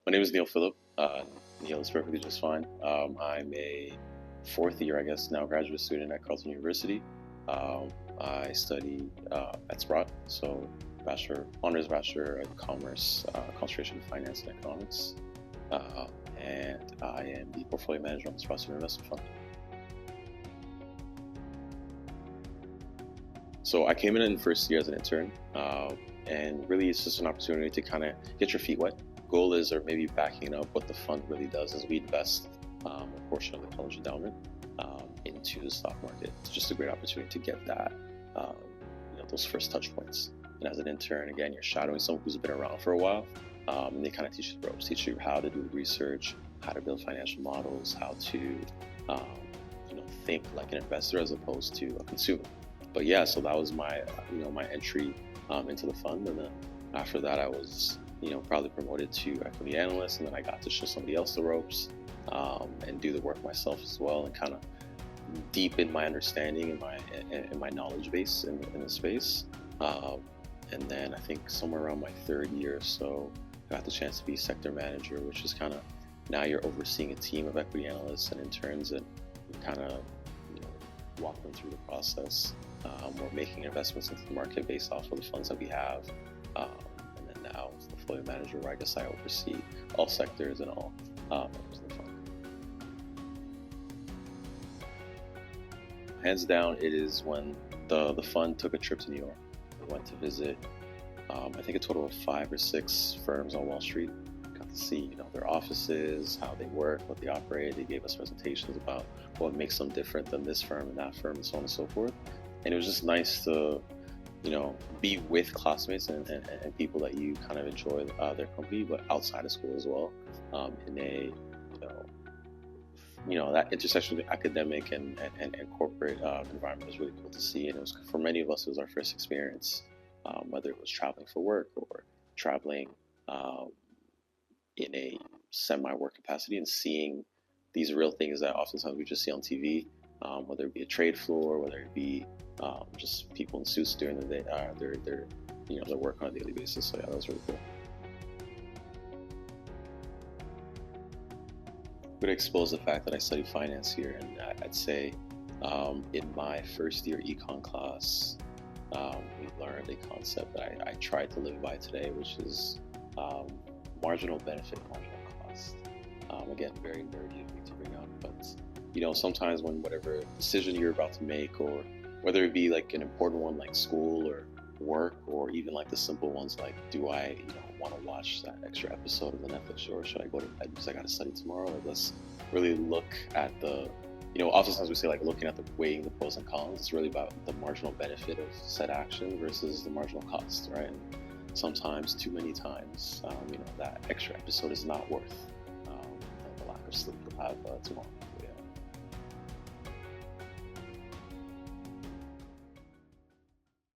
My name is Neil-Philippe. Neil is perfectly just fine. I'm a fourth year, now, graduate student at Carleton University. I study at Sprott, so honors Bachelor of Commerce, concentration in Finance and Economics. And I am the Porfolio Manager on the Sprott Student Investment Fund. So I came in the first year as an intern, and really it's just an opportunity to kind of get your feet wet. Goal is, or maybe backing up what the fund really does, is we invest a portion of the college endowment into the stock market. It's just a great opportunity to get that, those first touch points. And as an intern, again, you're shadowing someone who's been around for a while, and they kind of teach you the ropes, teach you how to do research, how to build financial models, how to think like an investor as opposed to a consumer. But yeah, so that was my my entry into the fund, and then after that I was probably promoted to Equity Analyst, and then I got to show somebody else the ropes and do the work myself as well, and kind of deepen my understanding and my knowledge base in the space. And then I think somewhere around my third year or so, I got the chance to be sector manager, which is kind of, now you're overseeing a team of equity analysts and interns, and you kind of walk them through the process. We're making investments into the market based off of the funds that we have. And then now as the portfolio manager, where I guess I oversee all sectors and all members of the fund. Hands down, it is when the fund took a trip to New York. We went to visit, I think a total of 5 or 6 firms on Wall Street. Got to see, their offices, how they work, what they operate. They gave us presentations about what makes them different than this firm and that firm, and so on and so forth. And it was just nice to, be with classmates and people that you kind of enjoy their company, but outside of school as well, in a, that intersection of academic and corporate environment was really cool to see. And it was, for many of us, it was our first experience, whether it was traveling for work or traveling in a semi-work capacity, and seeing these real things that oftentimes we just see on TV, whether it be a trade floor, whether it be just people in suits doing their work on a daily basis. So yeah, that was really cool. I'm going to expose the fact that I study finance here, and I'd say in my first year econ class, we learned a concept that I tried to live by today, which is marginal benefit, marginal cost. Again, very nerdy of me to bring up, but sometimes when whatever decision you're about to make, or whether it be like an important one like school or work, or even like the simple ones like, do I want to watch that extra episode of the Netflix show, or should I go to bed because I got to study tomorrow? Like, let's really look at the, oftentimes we say like looking at the weighing the pros and cons. It's really about the marginal benefit of said action versus the marginal cost, right? And sometimes, too many times, that extra episode is not worth the lack of sleep you'll have tomorrow. Yeah.